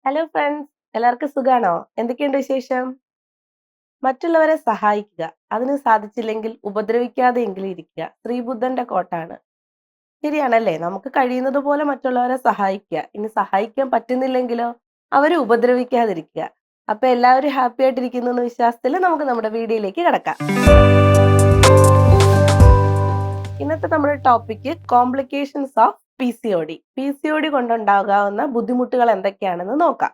Hello friends, എല്ലാവർക്കും സുഖാണോ? എന്തൊക്കെയുണ്ട് വിശേഷം? മറ്റുള്ളവരെ സഹായിക്കുക, അതിന് സാധിച്ചില്ലെങ്കിൽ ഉപദ്രവിക്കാതെയെങ്കിലും ഇരിക്കുക. ശ്രീബുദ്ധന്റെ കോട്ടാണ്. ശരിയാണല്ലേ? നമുക്ക് കഴിയുന്നത് പോലെ മറ്റുള്ളവരെ സഹായിക്കുക. ഇനി സഹായിക്കാൻ പറ്റുന്നില്ലെങ്കിലോ അവരെ ഉപദ്രവിക്കാതിരിക്കുക. അപ്പൊ എല്ലാവരും ഹാപ്പി ആയിട്ടിരിക്കുന്നു എന്ന വിശ്വാസത്തിൽ നമുക്ക് നമ്മുടെ വീഡിയോയിലേക്ക് കിടക്കാം. ഇന്നത്തെ നമ്മുടെ topic complications of PCOD. PCOD കൊണ്ടുണ്ടാകാവുന്ന ബുദ്ധിമുട്ടുകൾ എന്തൊക്കെയാണെന്ന് നോക്കാം.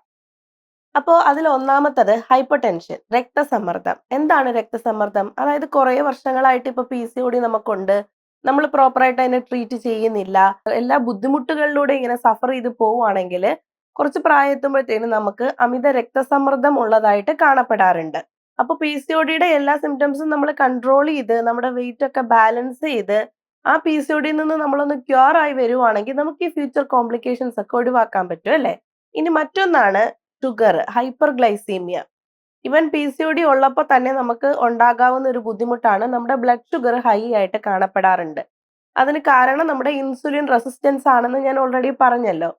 അപ്പോൾ അതിൽ ഒന്നാമത്തത് ഹൈപ്പർ ടെൻഷൻ, രക്തസമ്മർദ്ദം. എന്താണ് രക്തസമ്മർദ്ദം? അതായത് കുറേ വർഷങ്ങളായിട്ട് ഇപ്പൊ PCOD നമുക്കുണ്ട്, നമ്മൾ പ്രോപ്പറായിട്ട് അതിനെ ട്രീറ്റ് ചെയ്യുന്നില്ല, എല്ലാ ബുദ്ധിമുട്ടുകളിലൂടെ ഇങ്ങനെ സഫർ ചെയ്ത് പോവുകയാണെങ്കിൽ കുറച്ച് പ്രായത്തുമ്പോഴത്തേനും നമുക്ക് അമിത രക്തസമ്മർദ്ദം ഉള്ളതായിട്ട് കാണപ്പെടാറുണ്ട്. അപ്പൊ PCODയുടെ എല്ലാ സിംറ്റംസും നമ്മൾ കൺട്രോൾ ചെയ്ത് നമ്മുടെ വെയിറ്റ് ഒക്കെ ബാലൻസ് ചെയ്ത് ആ PCODയിൽ നിന്ന് നമ്മളൊന്ന് ക്യൂർ ആയി വരുവാണെങ്കിൽ നമുക്ക് ഈ ഫ്യൂച്ചർ കോംപ്ലിക്കേഷൻസ് ഒക്കെ ഒഴിവാക്കാൻ പറ്റും അല്ലേ? ഇനി മറ്റൊന്നാണ് ഷുഗർ, ഹൈപ്പർഗ്ലൈസീമിയ. ഇവൻ PCOD ഉള്ളപ്പോൾ തന്നെ നമുക്ക് ഉണ്ടാകാവുന്ന ഒരു ബുദ്ധിമുട്ടാണ് നമ്മുടെ ബ്ലഡ് ഷുഗർ ഹൈ ആയിട്ട് കാണപ്പെടാറുണ്ട്. അതിന് കാരണം നമ്മുടെ ഇൻസുലിൻ റെസിസ്റ്റൻസ് ആണെന്ന് ഞാൻ ഓൾറെഡി പറഞ്ഞല്ലോ.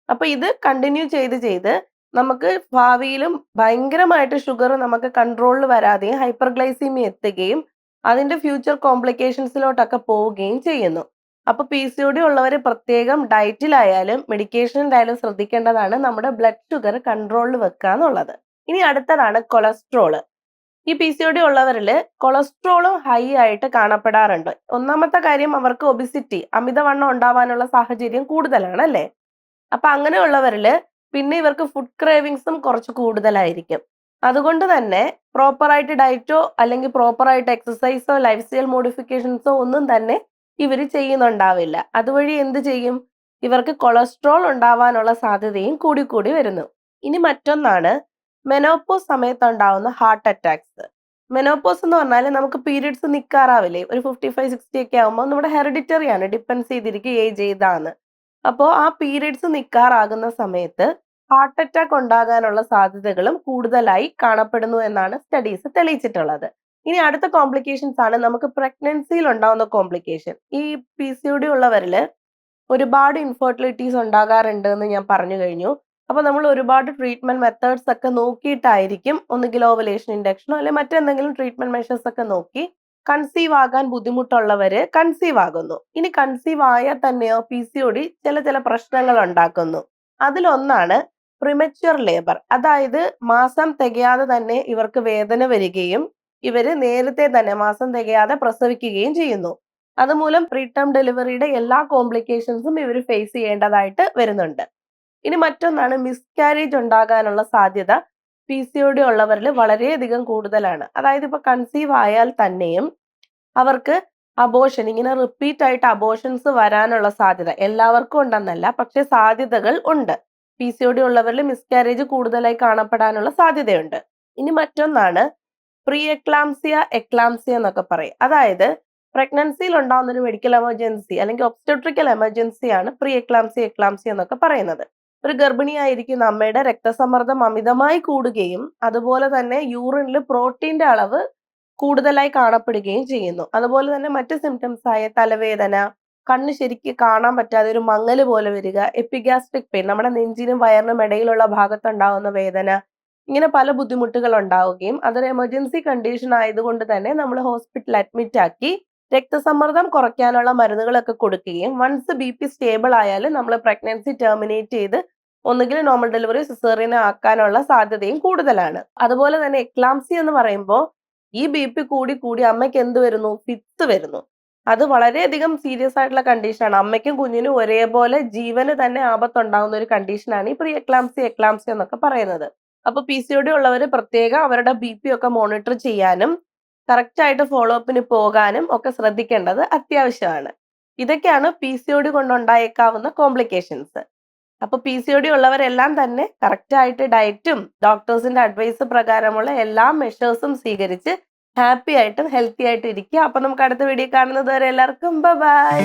അപ്പൊ ഇത് കണ്ടിന്യൂ ചെയ്ത് നമുക്ക് ഭാവിയിലും ഭയങ്കരമായിട്ട് ഷുഗർ നമുക്ക് കൺട്രോളിൽ വരാതെയും ഹൈപ്പർഗ്ലൈസീമിയ എത്തുകയും അതിന്റെ ഫ്യൂച്ചർ കോംപ്ലിക്കേഷൻസിലോട്ടൊക്കെ പോവുകയും ചെയ്യുന്നു. അപ്പൊ PCOD ഉള്ളവർ പ്രത്യേകം ഡയറ്റിലായാലും മെഡിക്കേഷനിലായാലും ശ്രദ്ധിക്കേണ്ടതാണ് നമ്മുടെ ബ്ലഡ് ഷുഗർ കൺട്രോളിൽ വെക്കുക എന്നുള്ളത്. ഇനി അടുത്തതാണ് കൊളസ്ട്രോള്. ഈ PCOD ഉള്ളവരിൽ കൊളസ്ട്രോളും ഹൈ ആയിട്ട് കാണപ്പെടാറുണ്ട്. ഒന്നാമത്തെ കാര്യം, അവർക്ക് ഒബിസിറ്റി, അമിതവണ്ണം ഉണ്ടാവാനുള്ള സാഹചര്യം കൂടുതലാണ് അല്ലേ? അപ്പൊ അങ്ങനെയുള്ളവരിൽ പിന്നെ ഇവർക്ക് ഫുഡ് ക്രേവിങ്സും കുറച്ച് കൂടുതലായിരിക്കും. അതുകൊണ്ട് തന്നെ പ്രോപ്പറായിട്ട് ഡയറ്റോ അല്ലെങ്കിൽ പ്രോപ്പറായിട്ട് എക്സസൈസോ ലൈഫ് സ്റ്റൈൽ മോഡിഫിക്കേഷൻസോ ഒന്നും തന്നെ ഇവർ ചെയ്യുന്നുണ്ടാവില്ല. അതുവഴി എന്ത് ചെയ്യും? ഇവർക്ക് കൊളസ്ട്രോൾ ഉണ്ടാവാനുള്ള സാധ്യതയും കൂടി വരുന്നു. ഇനി മറ്റൊന്നാണ് മെനോപോസ് സമയത്തുണ്ടാവുന്ന ഹാർട്ട് അറ്റാക്സ്. മെനോപോസ് എന്ന് പറഞ്ഞാൽ നമുക്ക് പീരിയഡ്സ് നിൽക്കാറാവില്ലേ, ഒരു 55-60 ഒക്കെ ആകുമ്പോൾ നമ്മുടെ ഹെറിഡിറ്ററി ആണ്, ഡിപ്പെൻസ് ചെയ്തിരിക്കും ഏജ് ഏതാണ്. അപ്പോൾ ആ പീരിയഡ്സ് നിൽക്കാറാകുന്ന സമയത്ത് ഹാർട്ട് അറ്റാക്ക് ഉണ്ടാകാനുള്ള സാധ്യതകളും കൂടുതലായി കാണപ്പെടുന്നു എന്നാണ് സ്റ്റഡീസ് തെളിയിച്ചിട്ടുള്ളത്. ഇനി അടുത്ത കോംപ്ലിക്കേഷൻസ് ആണ് നമുക്ക് പ്രഗ്നൻസിയിൽ ഉണ്ടാവുന്ന കോംപ്ലിക്കേഷൻ. ഈ PCOD ഉള്ളവരിൽ ഒരുപാട് ഇൻഫെർട്ടിലിറ്റീസ് ഉണ്ടാകാറുണ്ട് എന്ന് ഞാൻ പറഞ്ഞു കഴിഞ്ഞു. അപ്പൊ നമ്മൾ ഒരുപാട് ട്രീറ്റ്മെന്റ് മെത്തേഡ്സ് ഒക്കെ നോക്കിയിട്ടായിരിക്കും ഒന്നുകിൽ ഓവലേഷൻ ഇൻഡക്ഷനോ അല്ലെങ്കിൽ മറ്റെന്തെങ്കിലും ട്രീറ്റ്മെന്റ് മെഷേഴ്സ് ഒക്കെ നോക്കി കൺസീവ് ആകാൻ ബുദ്ധിമുട്ടുള്ളവര് കൺസീവ് ആകുന്നു. ഇനി കൺസീവ് ആയാൽ തന്നെയോ PCOD ചില പ്രശ്നങ്ങൾ ഉണ്ടാക്കുന്നു. അതിലൊന്നാണ് പ്രിമച്വർ ലേബർ. അതായത് മാസം തികയാതെ തന്നെ ഇവർക്ക് വേദന വരികയും ഇവര് നേരത്തെ തന്നെ മാസം തികയാതെ പ്രസവിക്കുകയും ചെയ്യുന്നു. അതുമൂലം പ്രീടേം ഡെലിവറിയുടെ എല്ലാ കോംപ്ലിക്കേഷൻസും ഇവർ ഫേസ് ചെയ്യേണ്ടതായിട്ട് വരുന്നുണ്ട്. ഇനി മറ്റൊന്നാണ് മിസ്കാരേജ് ഉണ്ടാകാനുള്ള സാധ്യത PCOD ഉള്ളവരിൽ വളരെയധികം കൂടുതലാണ്. അതായത് ഇപ്പൊ കൺസീവ് ആയാൽ തന്നെയും അവർക്ക് അബോഷൻ, ഇങ്ങനെ റിപ്പീറ്റ് ആയിട്ട് അബോഷൻസ് വരാനുള്ള സാധ്യത എല്ലാവർക്കും ഉണ്ടെന്നല്ല, പക്ഷെ സാധ്യതകൾ ഉണ്ട്. PCOD ഉള്ളവരിൽ മിസ്കാരേജ് കൂടുതലായി കാണപ്പെടാനുള്ള സാധ്യതയുണ്ട്. ഇനി മറ്റൊന്നാണ് പ്രീ എക്ലാംസിയ, എക്ലാംസിയ എന്നൊക്കെ പറയും. അതായത് പ്രഗ്നൻസിയിൽ ഉണ്ടാകുന്ന ഒരു മെഡിക്കൽ എമർജൻസി അല്ലെങ്കിൽ ഒബ്സ്റ്റട്രിക്കൽ എമർജൻസിയാണ് പ്രീ എക്ലാംസിയ, എക്ലാംസിയ എന്നൊക്കെ പറയുന്നത്. ഒരു ഗർഭിണിയായിരിക്കുന്ന അമ്മയുടെ രക്തസമ്മർദ്ദം അമിതമായി കൂടുകയും അതുപോലെ തന്നെ യൂറിനിൽ പ്രോട്ടീന്റെ അളവ് കൂടുതലായി കാണപ്പെടുകയും ചെയ്യുന്നു. അതുപോലെ തന്നെ മറ്റ് സിംറ്റംസ് ആയ തലവേദന, കണ്ണ് ശരിക്ക് കാണാൻ പറ്റാതെ ഒരു മങ്ങല് പോലെ വരിക, എപ്പിഗാസ്ട്രിക് പെയിൻ, നമ്മുടെ നെഞ്ചിനും വയറിനും ഇടയിലുള്ള ഭാഗത്തുണ്ടാവുന്ന വേദന, ഇങ്ങനെ പല ബുദ്ധിമുട്ടുകൾ ഉണ്ടാവുകയും അതൊരു എമർജൻസി കണ്ടീഷൻ ആയതുകൊണ്ട് തന്നെ നമ്മൾ ഹോസ്പിറ്റലിൽ അഡ്മിറ്റ് ആക്കി രക്തസമ്മർദ്ദം കുറയ്ക്കാനുള്ള മരുന്നുകളൊക്കെ കൊടുക്കുകയും വൺസ് BP സ്റ്റേബിൾ ആയാൽ നമ്മൾ പ്രഗ്നൻസി ടെർമിനേറ്റ് ചെയ്ത് ഒന്നുകിൽ നോർമൽ ഡെലിവറി സിസേറിയൻ ആക്കാനുള്ള സാധ്യതയും കൂടുതലാണ്. അതുപോലെ തന്നെ എക്ലാംസി എന്ന് പറയുമ്പോൾ ഈ BP കൂടി അമ്മയ്ക്ക് എന്ത് വരുന്നു? ഫിറ്റ്സ് വരുന്നു. അത് വളരെയധികം സീരിയസ് ആയിട്ടുള്ള കണ്ടീഷനാണ്. അമ്മയ്ക്കും കുഞ്ഞിനും ഒരേപോലെ ജീവന് തന്നെ ആപത്തുണ്ടാകുന്ന ഒരു കണ്ടീഷനാണ് ഈ പ്രീ എക്ലാംസി, എക്ലാംസി എന്നൊക്കെ പറയുന്നത്. അപ്പൊ PCOD ഉള്ളവർ പ്രത്യേകം അവരുടെ BP ഒക്കെ മോണിറ്റർ ചെയ്യാനും കറക്റ്റ് ആയിട്ട് ഫോളോ അപ്പിന് പോകാനും ഒക്കെ ശ്രദ്ധിക്കേണ്ടത് അത്യാവശ്യമാണ്. ഇതൊക്കെയാണ് PCOD കൊണ്ടുണ്ടായേക്കാവുന്ന കോംപ്ലിക്കേഷൻസ്. അപ്പൊ PCOD ഉള്ളവരെല്ലാം തന്നെ കറക്റ്റ് ആയിട്ട് ഡയറ്റും ഡോക്ടേഴ്സിന്റെ അഡ്വൈസ് പ്രകാരമുള്ള എല്ലാ മെഷേഴ്സും സ്വീകരിച്ച് ഹാപ്പി ആയിട്ടും ഹെൽത്തി ആയിട്ടും ഇരിക്കുക. അപ്പൊ നമുക്ക് അടുത്ത വീഡിയോ കാണുന്നത് വരെ എല്ലാവർക്കും ബൈ.